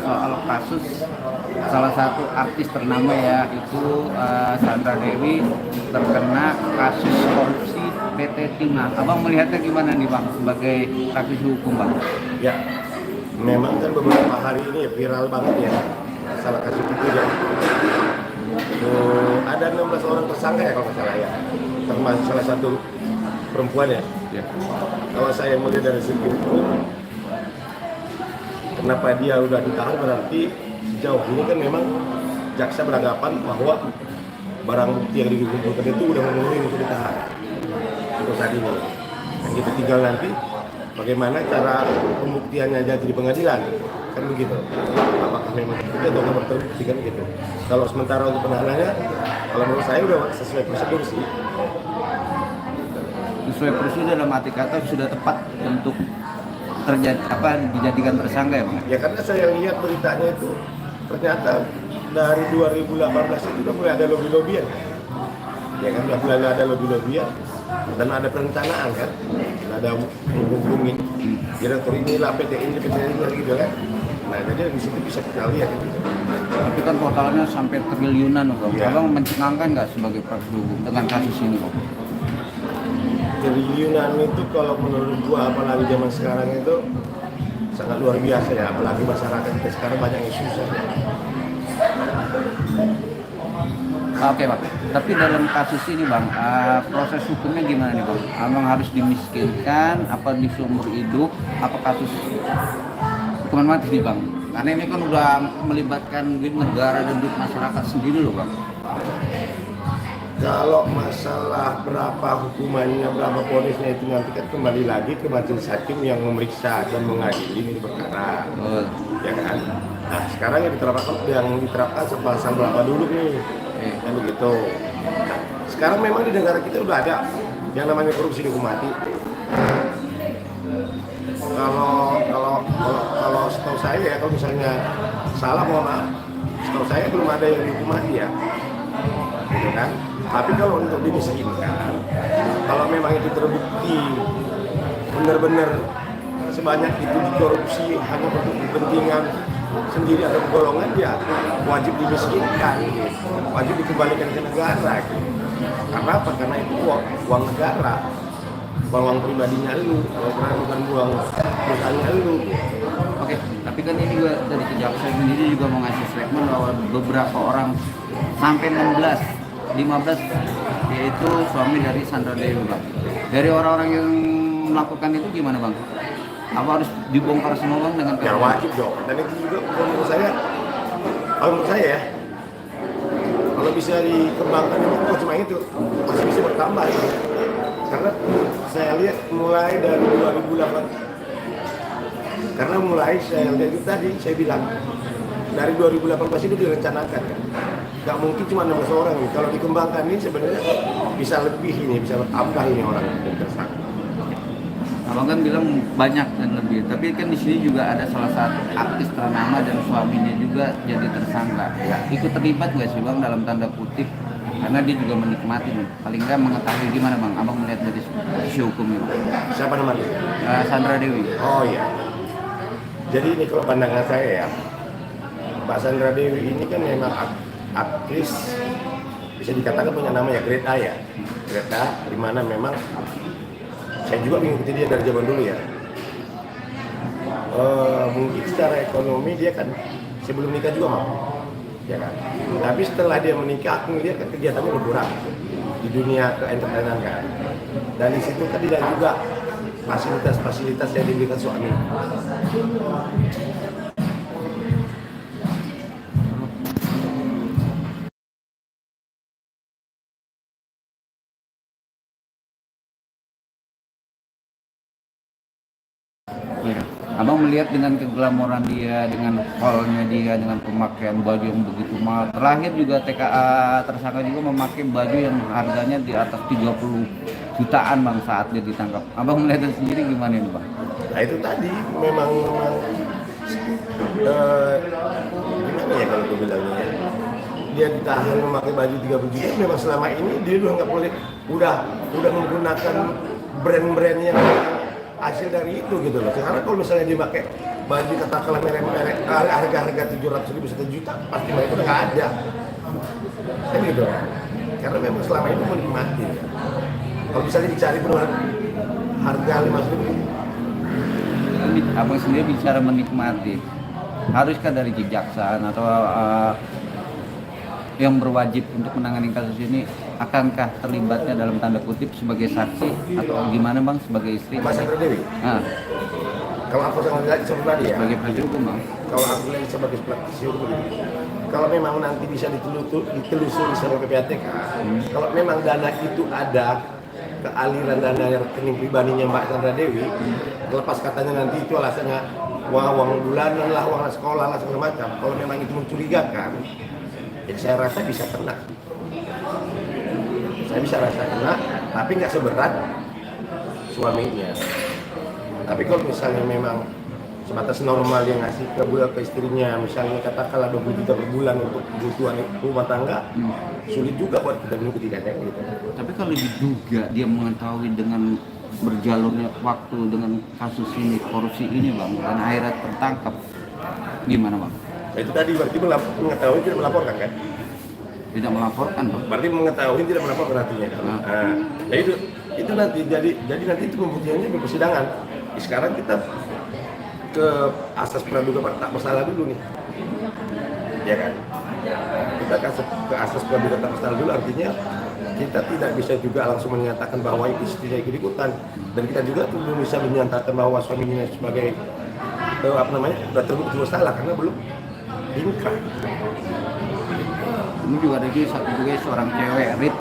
soal kasus salah satu artis ternama ya itu Sandra Dewi terkena kasus korupsi PT Timah. Abang melihatnya gimana nih Bang sebagai praktisi hukum Bang? Ya, memang kan beberapa hari ini viral banget ya salah kasus itu ya. Ada 16 orang tersangka ya kalau nggak salah ya, termasuk salah satu perempuan ya. Ya. Kalau saya melihat dari segi hukum, kenapa dia udah ditahan berarti sejauh ini kan memang jaksa beranggapan bahwa barang bukti yang dikumpulkan itu udah memenuhi untuk ditahan untuk saat ini. Yang kita tinggal nanti bagaimana cara pembuktiannya jadi di pengadilan, kan begitu. Apakah memang itu atau nggak terbukti kan gitu. Kalau sementara untuk penahanannya, kalau menurut saya udah sesuai prosedur sih. Sesuai prosedur dalam arti kata sudah tepat untuk dijadikan tersangka ya Bang? Ya karena saya lihat beritanya itu ternyata dari 2018 itu udah mulai ada lobby-lobbyan. Ya kan udah mulai ada lobby-lobbyan dan ada perencanaan kan. Ada menghubungi direktur inilah PT ini gitu kan. Nah jadi di situ bisa kita lihat gitu. Tapi kan totalnya sampai triliunan Bang. Ya. Abang mencengangkan nggak sebagai praktisi hukum dengan kasus ini Bang? Triliunan itu kalau menurut gua apalagi zaman sekarang itu sangat luar biasa ya, apalagi masyarakat kita sekarang banyak yang susah. Oke Bang, tapi dalam kasus ini Bang, proses hukumnya gimana nih Bang? Abang harus dimiskinkan, apa diseumur hidup, apa kasus hukuman mati nih Bang? Karena ini kan udah melibatkan duit negara dan duit masyarakat sendiri loh Bang. Kalau masalah berapa hukumannya, berapa ponisnya itu nanti kan kembali lagi ke majelis hakim yang memeriksa dan mengadili ini perkara. Ya kan? Nah sekarang yang diterapkan pasal berapa dulu nih? Kan begitu. Nah, sekarang memang di negara kita udah ada yang namanya korupsi dihukum mati. Kalau setahu saya ya, kalau misalnya salah mohon maaf, setahu saya belum ada yang dihukum mati ya, gitu kan? Tapi kalau untuk dimiskinkan, kalau memang itu terbukti benar-benar sebanyak itu dikorupsi hanya untuk kepentingan sendiri atau golongan, ya wajib dimiskinkan, gitu. Wajib dikembalikan ke negara. Gitu. Karena apa? Karena itu uang negara, uang pribadinya lu, bukan uang perusahaannya lu. Oke, tapi kan ini juga dari kejaksaan sendiri juga mau ngasih statement bahwa beberapa orang sampai 15 yaitu suami dari Sandra Dewi Bang. Dari orang-orang yang melakukan itu gimana Bang? Apa harus dibongkar semua Bang dengan Ya wajib dong. Dan itu juga menurut saya ya, kalau bisa dikembangkan itu cuma itu masih bisa bertambah ya. Karena saya lihat mulai dari 2008, karena mulai saya lihat itu tadi saya bilang dari 2018 itu direncanakan kan. Gak mungkin cuma 16 orang nih. Kalau dikembangkan ini sebenarnya bisa lebih ini, bisa bertambah ini orang yang tersangka. Abang kan bilang banyak dan lebih, tapi kan di sini juga ada salah satu artis ternama dan suaminya juga jadi tersangka. Ya, ikut terlibat nggak sih Bang dalam tanda kutip? Karena dia juga menikmati nih. Paling nggak mengetahui gimana Bang? Abang melihat dari sisi hukumnya. Siapa namanya? Sandra Dewi. Oh iya. Jadi ini kalau pandangan saya ya, Mbak Sandra Dewi ini kan memang aktris, bisa dikatakan punya nama ya, grade A ya. Grade A, dimana memang saya juga mengikuti dia dari zaman dulu ya. Mungkin secara ekonomi dia kan sebelum nikah juga mau, ya kan. Tapi setelah dia menikah, aku melihat kan kegiatannya berkurang di dunia keentertainan kan. Dan di situ kan tidak juga fasilitas-fasilitas yang diberikan suami. Ya. Abang melihat dengan keglamoran dia, dengan haulnya dia, dengan pemakaian baju yang begitu mahal. Terakhir juga TKA tersangka juga memakai baju yang harganya di atas 30 jutaan Bang saat dia ditangkap. Abang melihat sendiri gimana ini Bang? Nah itu tadi memang gimana ya kalau gue bilangnya ya, dia ditahan memakai baju 30 juta. Memang selama ini dia udah nggak boleh, udah menggunakan brand-brand yang hasil dari itu gitu loh. Sekarang kalau misalnya dia pakai baju katakanlah merek harga 700.000 1 juta pasti mereka udah nggak ada kan gitu karena memang selama ini menikmati ya. Kalau misalnya dicari benar harga 500.000 Ini abang sendiri bicara menikmati, haruskah dari kejaksaan atau yang berwajib untuk menangani kasus ini akankah terlibatnya dalam tanda kutip sebagai saksi atau gimana bang sebagai istri? Mas Sandra Dewi Nah, kalau aku sangat lihat pribadi ya sebagai penasihat hukum bang. kalau aku lihat sebagai praktisi hukum begini, kalau memang nanti bisa ditelusuri sama PPATK, kalau memang dana itu ada ke aliran dana rekening pribadinya Mbak Sandra Dewi, lepas katanya nanti itu alasannya uang bulanan lah, uang sekolah lah segala macam. Kalau memang itu mencurigakan, ya saya rasa bisa kena. Saya bisa rasa kena, tapi nggak seberat suaminya. Tapi kalau misalnya memang sebatas normal yang ngasih ke istrinya, misalnya katakanlah 20 juta per bulan untuk kebutuhan rumah tangga, sulit juga buat kita mengikuti kan gitu. Tapi kalau diduga dia mengetahui dengan berjalurnya waktu dengan kasus ini, korupsi ini bang, dan akhirnya tertangkap, gimana bang? Nah, itu tadi berarti mengetahui tidak melaporkan kan? Tidak melaporkan bang? Berarti mengetahui tidak melaporkan artinya. Nah, ya itu nanti jadi nanti itu pembuktiannya di persidangan. Sekarang kita ke asas praduga tak bersalah dulu nih, ya kan? Kita ke asas praduga tak bersalah dulu, artinya kita tidak bisa juga langsung menyatakan bahwa istrinya ikut-ikutan, dan kita juga belum bisa menyatakan bahwa suaminya sebagai sudah terbukti bersalah karena belum inkrah. Ini juga ada satu juga seorang cewek, Rit.